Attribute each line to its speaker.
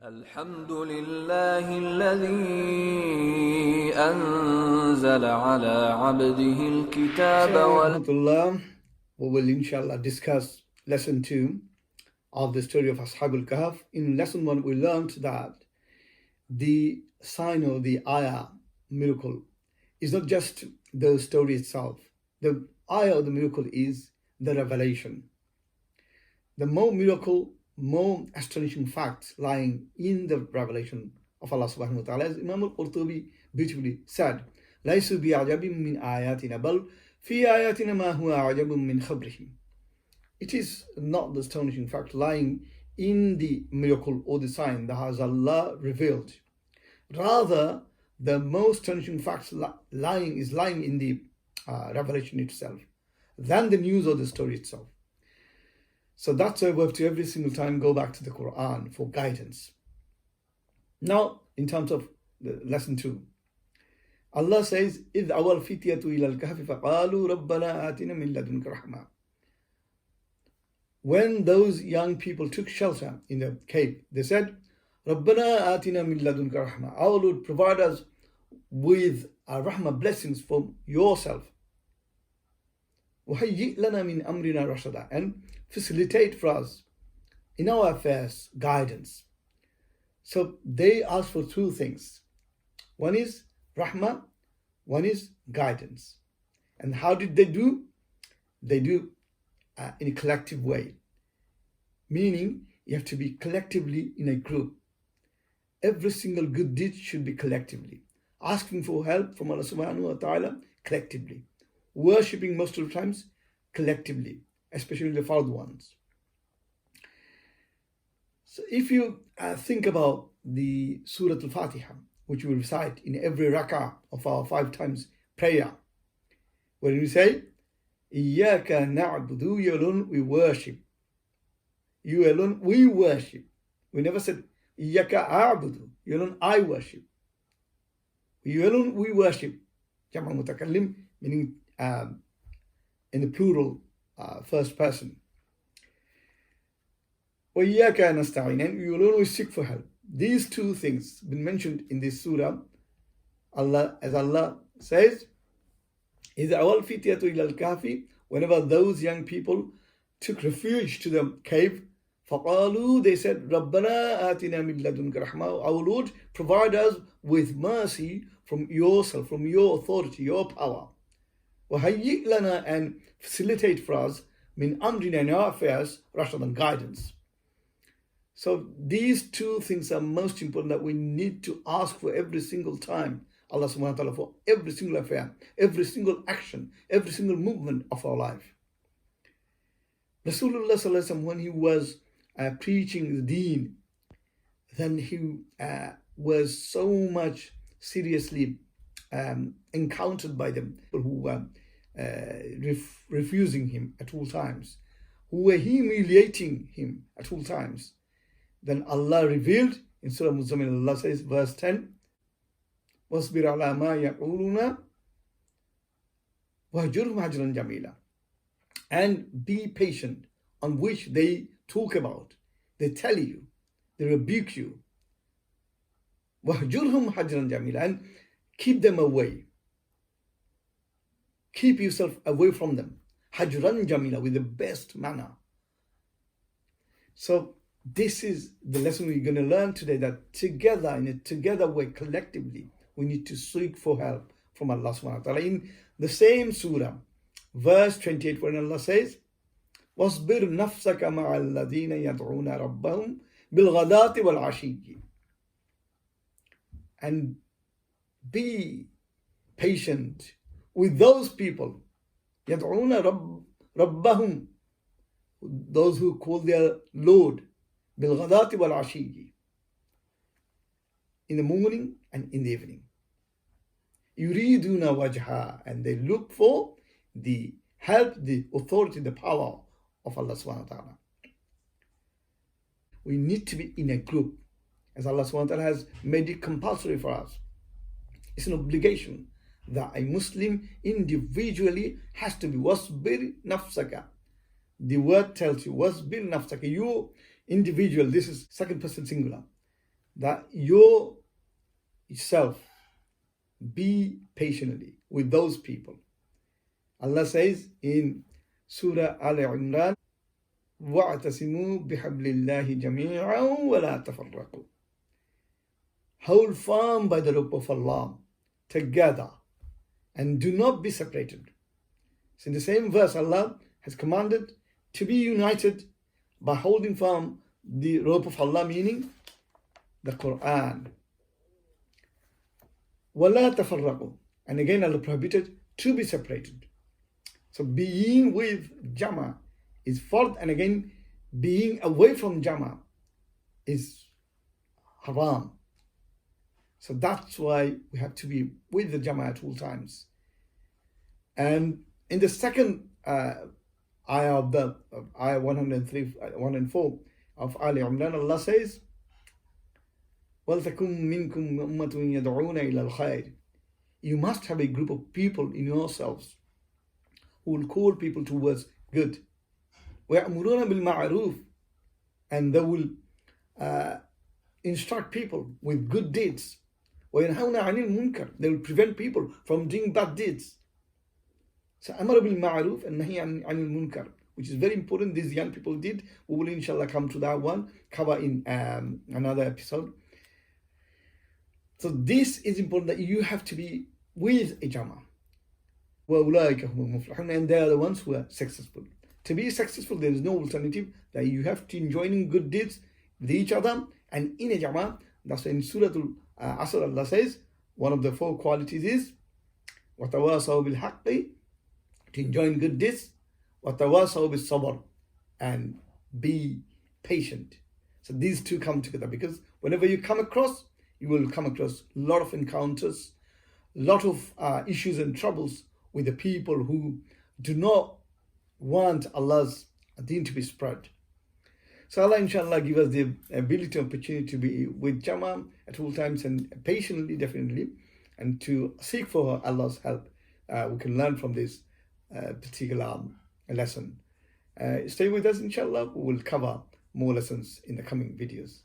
Speaker 1: الحمد لله الذي أنزل على عبده الكتاب
Speaker 2: Rahmatullah, we will inshallah discuss lesson 2 of the story of Ashabul Kahf. In lesson 1, we learned that the sign or the ayah miracle is not just the story itself. The ayah of the miracle is the revelation. The more miracle, more astonishing facts lying in the revelation of Allah subhanahu wa ta'ala. As Imam al-Qurtubi beautifully said, لَيْسُ بِعَجَبٍ مِّنْ آيَاتِنَا بَلْ فِي آيَاتِنَا مَا هُوَ عَجَبٌ مِّنْ خَبْرِهِ. It is not the astonishing fact lying in the miracle or the sign that has Allah revealed. Rather, the most astonishing facts lying in the revelation itself than the news or the story itself. So that's why we have to every single time go back to the Qur'an for guidance. Now, in terms of the lesson 2, Allah says, إِذْ أَوَى الْفِتْيَةُ إِلَى الْكَهْفِ فَقَالُوا رَبَّنَا آتِنَا مِنْ لَدُنْكَ رَحْمَةً. When those young people took shelter in the cave, they said, رَبَّنَا آتِنَا مِنْ لَدُنْكَ رَحْمَةً. Our Lord, provide us with rahmah, blessings from yourself. وَهَيِّئْ لَنَا مِنْ أَمْرِنَا رَشَدًا. And facilitate for us in our affairs guidance. So they asked for two things. One is rahmah, one is guidance. And how did they do? They do in a collective way. Meaning you have to be collectively in a group. Every single good deed should be collectively. Asking for help from Allah subhanahu wa ta'ala collectively. Worshipping most of the times collectively, especially the fard ones. So if you think about the Surah Al-Fatiha, which we recite in every rak'ah of our 5 times prayer, when we say, إِيَّاكَ نَعْبُدُ, you alone we worship. You alone we worship. We never said, إِيَّاكَ أَعْبُدُ, you alone I worship. You alone we worship. Jama mutakallim, meaning in the plural, first person. وَإِيَّاكَ نَسْتَعِينَ, and we will always seek for help. These two things been mentioned in this surah. As Allah says, إِذْ أَوَى الْفِتْيَةُ إِلَى الْكَهْفِ, whenever those young people took refuge to the cave, فَقَالُوا, they said, رَبَّنَا آتِنَا مِنْ لَدُنْكَ رَحْمَةً. Our Lord, provide us with mercy from yourself, from your authority, your power. وَهَيِّئْ لَنَا, and facilitate for us min amrina, in our affairs, rashadan, guidance. So these two things are most important that we need to ask for every single time. Allah subhanahu wa ta'ala for every single affair, every single action, every single movement of our life. Rasulullah sallallahu alaihi wasallam, when he was preaching the deen, then he was so much seriously encountered by them who were refusing him at all times, who were humiliating him at all times. Then Allah revealed in Surah Muzammil, Allah says, verse 10, وَاصْبِرْ عَلَى مَا يَقُولُونَ وَهْجُرْهُمْ هَجْرًا جَمِيلًا. And be patient on which they talk about, they tell you, they rebuke you. وَهْجُرْهُمْ هَجْرًا جَمِيلًا. And keep them away. Keep yourself away from them. Hajran jamila, with the best manner. So this is the lesson we're going to learn today, that together, in a together way, collectively, we need to seek for help from Allah subhanahu wa ta'ala. In the same surah, verse 28, when Allah says, وَاصْبِرْ نَفْسَكَ مَعَ الَّذِينَ يَدْعُونَ رَبَّهُمْ بِالْغَدَاةِ وَالْعَشِيِّ. And be patient with those people, يَدْعُونَ رَبَّهُمْ, those who call their Lord, بِالْغَدَاةِ وَالْعَشِيِّ, in the morning and in the evening. يُرِيدُونَ وَجْهَا, and they look for the help, the authority, the power of Allah subhanahu wa ta'ala. We need to be in a group, as Allah subhanahu wa ta'ala has made it compulsory for us. It's an obligation that a Muslim individually has to be wasbir nafsaka. The word tells you wasbir nafsaka. You individual, this is second person singular. that yourself be patiently with those people. Allah says in Surah Al-Imran, وَاعْتَصِمُوا بِحَبْلِ اللَّهِ جَمِيعًا وَلَا تَفَرَّقُوا. Hold firm by the rope of Allah together and do not be separated. So in the same verse, Allah has commanded to be united by holding firm the rope of Allah, meaning the Qur'an. وَلَا تَفَرَّقُوا. And again, Allah prohibited to be separated. So being with Jama is fard, and again, being away from Jama is haram. So that's why we have to be with the Jama at all times. And in the second ayah of the ayah 103, 104 of Ali Imran, Allah says, وَلْتَكُمْ مِنْكُمْ أُمَّةٌ يَدْعُونَ إِلَى الْخَيْرِ. You must have a group of people in yourselves who will call people towards good. وَيَأْمُرُونَ بِالْمَعْرُوفِ. And they will instruct people with good deeds. وَيَنْهَوْنَ عَنِ الْمُنْكَرِ. They will prevent people from doing bad deeds. So أَمَرَ بِالْمَعْرُوفِ and نَهِي عَنِ الْمُنْكَرِ, which is very important. These young people did. We will inshallah come to that one, cover in another episode. So this is important, that you have to be with a Jama. وَأُولَٰئِكَ هُمُ الْمُفْلِحُونَ. And they are the ones who are successful. To be successful, there is no alternative, that you have to join in good deeds with each other and in a Jama. That's why in Surah Al-Asr, Allah says, one of the 4 qualities is وَتَوَاصَوْا بِالْحَقِّ, to join good deeds, وَتَوَاصَوْا بِالصَّبْرِ, and be patient. So these two come together, because whenever you come across, you will come across a lot of encounters, a lot of issues and troubles with the people who do not want Allah's deen to be spread. So Allah inshallah give us the ability and opportunity to be with Jama at all times, and patiently, definitely, and to seek for Allah's help. We can learn from this particular lesson. Stay with us, inshallah. We will cover more lessons in the coming videos.